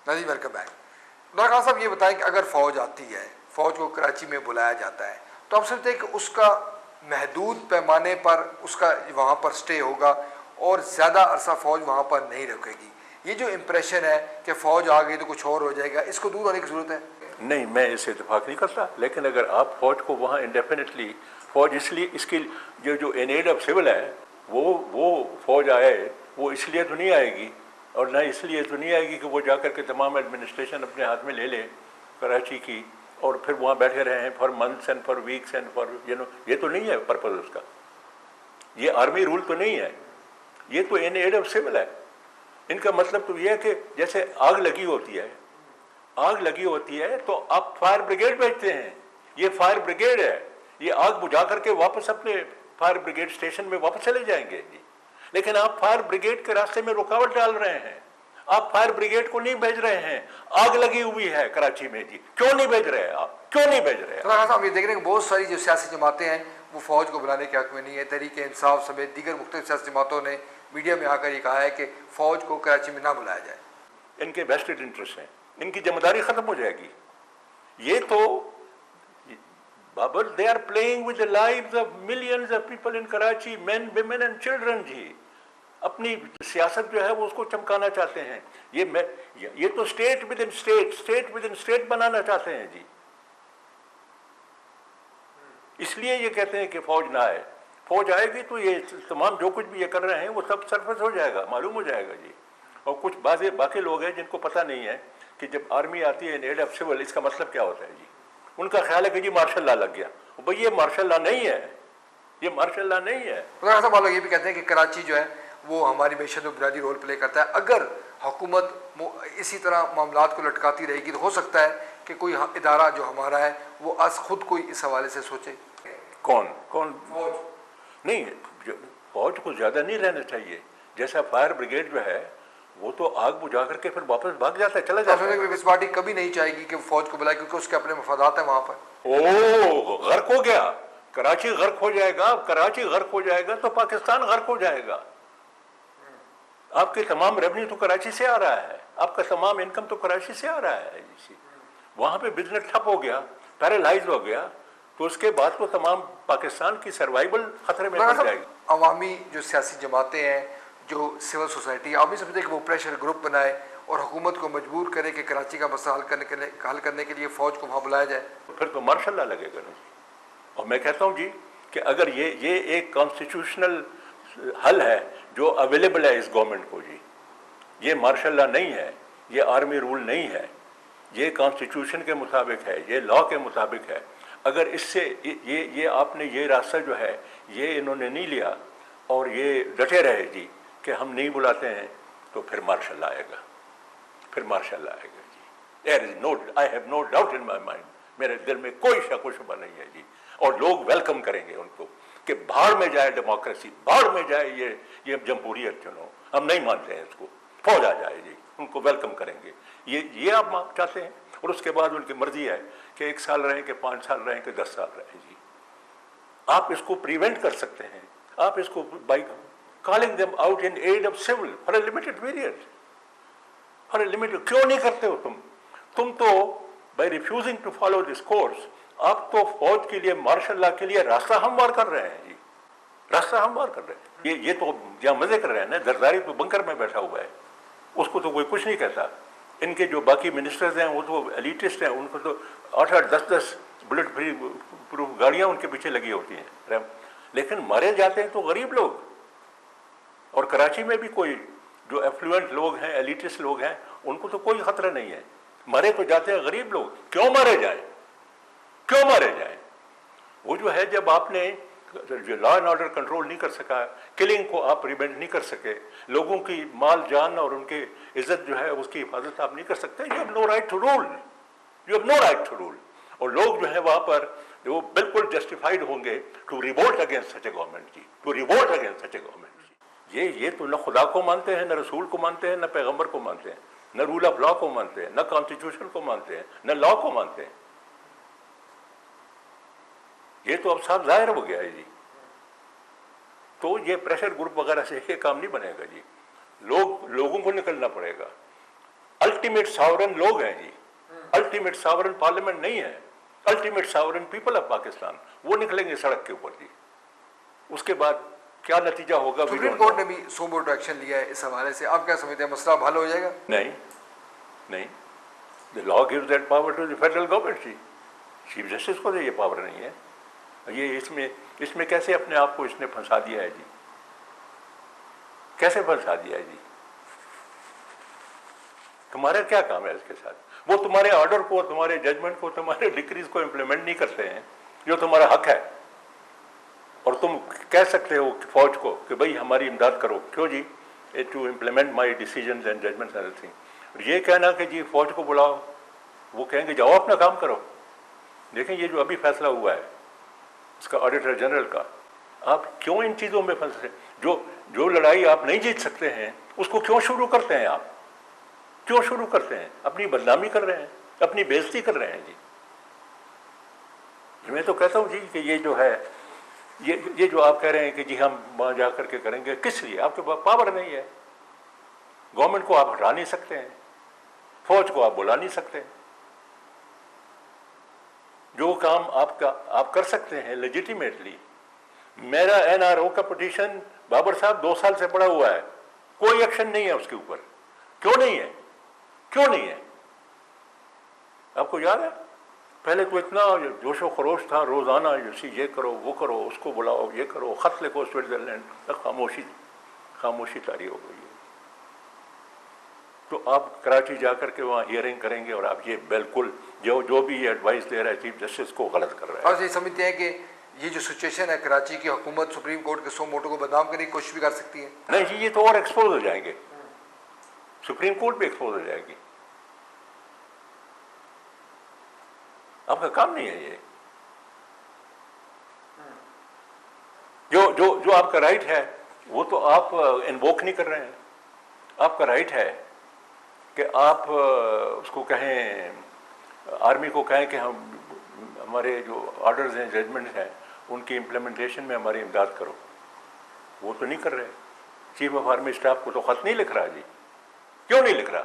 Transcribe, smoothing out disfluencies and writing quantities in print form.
نظیر welcome back. Imran Khan صاحب یہ بتائیں کہ اگر فوج آتی ہے, فوج کو کراچی میں بلایا جاتا ہے, تو ہم سمجھتے ہیں کہ اس کا محدود پیمانے پر اس کا وہاں پر سٹے ہوگا اور زیادہ عرصہ فوج وہاں پر نہیں رکے گی. یہ جو امپریشن ہے کہ فوج آ گئی تو کچھ اور ہو جائے گا, اس کو دور ہونے کی ضرورت ہے؟ نہیں, میں اس سے اتفاق نہیں کرتا. لیکن اگر آپ فوج کو وہاں انڈیفینیٹلی فوج اس لیے اس کی جو ان ایڈ آف سول ہے وہ فوج آئے, وہ اس لیے تو نہیں آئے گی, اور نہ اس لیے تو نہیں آئے گی کہ وہ جا کر کے تمام ایڈمنسٹریشن اپنے ہاتھ میں لے لے کراچی کی اور پھر وہاں بیٹھے رہے ہیں for months and for weeks and for یہ تو نہیں ہے پرپز اس کا. یہ آرمی رول تو نہیں ہے, یہ تو ان ایڈ آف سول ہے. ان کا مطلب تو یہ ہے کہ جیسے آگ لگی ہوتی ہے تو آپ فائر بریگیڈ بھیجتے ہیں. یہ فائر بریگیڈ ہے, یہ آگ بجھا کر کے واپس اپنے فائر بریگیڈ اسٹیشن میں واپس چلے جائیں گے جی. لیکن آپ فائر بریگیڈ کے راستے میں رکاوٹ ڈال رہے ہیں. آپ فائر بریگیڈ کو نہیں بھیج رہے ہیں. آگ لگی ہوئی ہے کراچی میں جی, کیوں نہیں بھیج رہے آپ, کیوں نہیں بھیج رہے؟ صاحب یہ دیکھ رہے ہیں کہ بہت ساری جو سیاسی جماعتیں ہیں وہ فوج کو بلانے کے حق میں نہیں ہے. تحریک انصاف سمیت دیگر مختلف سیاسی جماعتوں نے میڈیا میں آ کر یہ کہا ہے کہ فوج کو کراچی میں نہ بلایا جائے. ان کے ویسٹڈ انٹرسٹ ہیں, ان کی ذمہ داری ختم ہو جائے گی. یہ تو Babar they are playing with the lives of millions of people in Karachi, men women and children جی. اپنی سیاست جو ہے وہ اس کو چمکانا چاہتے ہیں. یہ تو اسٹیٹ ود ان اسٹیٹ بنانا چاہتے ہیں جی. اس لیے یہ کہتے ہیں کہ فوج نہ آئے. فوج آئے گی تو یہ تمام جو کچھ بھی یہ کر رہے ہیں وہ سب سرفس ہو جائے گا, معلوم ہو جائے گا جی. اور کچھ باقی لوگ ہیں جن کو پتہ نہیں ہے کہ جب آرمی آتی ہے ان ایڈ آف سول اس کا مطلب کیا ہوتا ہے جی. ان کا خیال ہے کہ جی مارشل لا لگ گیا. بھائی یہ مارشل لا نہیں ہے, یہ مارشل لا نہیں ہے. صاحب لوگ یہ بھی کہتے ہیں کہ کراچی جو ہے وہ ہماری معیشت میں بنیادی رول پلے کرتا ہے. اگر حکومت اسی طرح معاملات کو لٹکاتی رہے گی تو ہو سکتا ہے کہ کوئی ادارہ جو ہمارا ہے وہ از خود کوئی اس حوالے سے سوچے. کون فوج نہیں, فوج کو زیادہ نہیں رہنا چاہیے. جیسا فائر بریگیڈ جو ہے وہ تو آگ بجھا کر کے پھر واپس بھاگ جاتا ہے, چلا جاتا ہے. پیپلز پارٹی کبھی نہیں چاہے گی کہ فوج کو بلائے کیونکہ اس کے اپنے مفادات ہیں وہاں پر. غرق ہو گیا کراچی, غرق ہو جائے گا. کراچی غرق ہو جائے گا تو پاکستان غرق ہو جائے گا. آپ کے تمام ریونیو تو کراچی سے آ رہا ہے, آپ کا تمام انکم تو کراچی سے آ رہا ہے. وہاں پہ بزنس ٹھپ ہو گیا, پیرالائز ہو گیا, تو اس کے بعد تو تمام پاکستان کی سروائیول خطرے میں پڑ جائے گی. عوامی جو سیاسی جماعتیں ہیں, جو سول سوسائٹی, آپ بھی سمجھتے ہیں کہ وہ پریشر گروپ بنائے اور حکومت کو مجبور کرے کہ کراچی کا مسئلہ حل کرنے کے لیے فوج کو وہاں بلایا جائے؟ پھر تو مارشل لا لگے گا. اور میں کہتا ہوں جی کہ اگر یہ ایک کانسٹیٹیوشنل حل ہے جو اویلیبل ہے اس گورنمنٹ کو جی, یہ مارشل لا نہیں ہے, یہ آرمی رول نہیں ہے, یہ کانسٹیٹیوشن کے مطابق ہے, یہ لا کے مطابق ہے. اگر اس سے یہ آپ نے یہ راستہ جو ہے یہ انہوں نے نہیں لیا اور یہ ڈٹے رہے جی کہ ہم نہیں بلاتے ہیں, تو پھر مارشل لا آئے گا, پھر مارشل لا آئے گا جی. I have no doubt in my mind, میرے دل میں کوئی شک و شبہ نہیں ہے جی. اور لوگ ویلکم کریں گے ان کو کہ بھاڑ میں جائے ڈیموکریسی, بھاڑ میں جائے یہ جمہوریت, چنو ہم نہیں مانتے ہیں اس کو, فوج آ جائے جی, ان کو ویلکم کریں گے. یہ آپ چاہتے ہیں. اور اس کے بعد ان کی مرضی ہے کہ 1 سال رہیں کہ 5 سال رہیں کہ 10 سال رہیں جی. آپ اس کو پریونٹ کر سکتے ہیں. آپ اس کو by calling them out in aid of civil for a limited period, for a limited. کیوں نہیں کرتے ہو تم تو by refusing to follow this course آپ تو فوج کے لیے مارشل لا کے لیے راستہ ہموار کر رہے ہیں جی, راستہ ہموار کر رہے ہیں. یہ تو جہاں مزے کر رہے ہیں نا, زرداری تو بنکر میں بیٹھا ہوا ہے, اس کو تو کوئی کچھ نہیں کہتا. ان کے جو باقی منسٹرز ہیں وہ تو ایلیٹسٹ ہیں, ان کو تو 8-8 10-10 بلٹ پروف گاڑیاں ان کے پیچھے لگی ہوتی ہیں. لیکن مارے جاتے ہیں تو غریب لوگ. اور کراچی میں بھی کوئی جو ایفلوئنٹ لوگ ہیں, ایلیٹسٹ لوگ ہیں, ان کو تو کوئی خطرہ نہیں ہے. مارے تو جاتے ہیں غریب لوگ. کیوں مارے جائیں, کیوں مارے جائیں؟ وہ جو ہے جب آپ نے جو لا اینڈ آرڈر کنٹرول نہیں کر سکا, کلنگ کو آپ پریونٹ نہیں کر سکے, لوگوں کی مال جان اور ان کی عزت جو ہے اس کی حفاظت آپ نہیں کر سکتے, you have no right to rule, you have no right to rule. اور لوگ جو ہیں وہاں پر وہ بالکل جسٹیفائڈ ہوں گے to revolt against such a government جی, to revolt against such a government جی. یہ تو نہ خدا کو مانتے ہیں, نہ رسول کو مانتے ہیں, نہ پیغمبر کو مانتے ہیں, نہ رول آف لا کو مانتے ہیں, نہ کانسٹیٹیوشن کو مانتے ہیں, نہ لا کو مانتے ہیں. یہ تو اب صاحب ظاہر ہو گیا ہے جی. تو یہ پریشر گروپ وغیرہ سے یہ کام نہیں بنے گا جی. لوگوں کو نکلنا پڑے گا. الٹیمیٹ ساورن لوگ ہیں جی, الٹیمیٹ ساورن پارلیمنٹ نہیں ہے, ultimate sovereign people of Pakistan, وہ نکلیں گے سڑک کے اوپر جی. اس کے بعد کیا نتیجہ ہوگا؟ سپریم کورٹ نے بھی سو موٹو ایکشن لیا ہے اس حوالے سے, آپ کیا سمجھتے ہیں مسئلہ حل ہو جائے گا؟ نہیں نہیں, the law gives that power to the federal government جی, چیف جسٹس کو یہ پاور نہیں ہے. یہ اس میں کیسے اپنے آپ کو اس نے پھنسا دیا ہے جی, کیسے پھنسا دیا ہے جی؟ تمہارا کیا کام ہے اس کے ساتھ؟ وہ تمہارے آرڈر کو, تمہارے ججمنٹ کو, تمہارے ڈکریز کو امپلیمنٹ نہیں کرتے ہیں جو تمہارا حق ہے, اور تم کہہ سکتے ہو فوج کو کہ بھئی ہماری امداد کرو. کیوں جی؟ To implement my decisions and judgments and everything. یہ کہنا کہ جی فوج کو بلاؤ, وہ کہیں گے جاؤ اپنا کام کرو. دیکھیں یہ جو ابھی فیصلہ ہوا ہے اس کا آڈیٹر جنرل کا, آپ کیوں ان چیزوں میں پھنسے؟ جو لڑائی آپ نہیں جیت سکتے ہیں اس کو کیوں شروع کرتے ہیں؟ آپ کیوں شروع کرتے ہیں؟ اپنی بدنامی کر رہے ہیں, اپنی بےزتی کر رہے ہیں جی. میں تو کہتا ہوں جی کہ یہ جو ہے, یہ جو آپ کہہ رہے ہیں کہ جی ہم وہاں جا کر کے کریں گے, کس لیے؟ آپ کے پاس پاور نہیں ہے. گورنمنٹ کو آپ ہٹا نہیں سکتے ہیں, فوج کو آپ بلا نہیں سکتے. جو کام آپ کر سکتے ہیں لیجیٹیمیٹلی. میرا این آر او کا پٹیشن بابر صاحب 2 سال سے پڑا ہوا ہے, کوئی ایکشن نہیں ہے اس کے اوپر. کیوں نہیں ہے؟ کیوں نہیں ہے؟ آپ کو یاد ہے پہلے تو اتنا جوش و خروش تھا, روزانہ یہ کرو وہ کرو, اس کو بلاؤ یہ کرو, خط لکھو سوئٹزرلینڈ, خاموشی طاری ہو گئی ہے. تو آپ کراچی جا کر کے وہاں ہیئرنگ کریں گے اور آپ یہ بالکل جو بھی یہ ایڈوائس دے رہا ہے چیف جسٹس کو غلط کر رہا ہے. اور یہ سمجھتے ہیں کہ یہ جو سچویشن ہے کراچی کی حکومت سپریم کورٹ کے سو موٹو کو بدنام کرنے کی کوشش بھی کر سکتی ہے؟ نہیں جی, یہ تو اور ایکسپوز ہو جائیں گے, سپریم کورٹ بھی ایکسپوز ہو جائے گی. آپ کا کام نہیں ہے یہ. جو آپ کا رائٹ ہے وہ تو آپ انووک نہیں کر رہے ہیں. آپ کا رائٹ ہے کہ آپ اس کو کہیں, آرمی کو کہیں کہ ہمارے جو آرڈرز ہیں, ججمنٹس ہیں, ان کی امپلیمنٹیشن میں ہماری امداد کرو. وہ تو نہیں کر رہے. چیف آف آرمی اسٹاف کو تو خط نہیں لکھ رہا جی. کیوں نہیں لکھ رہا؟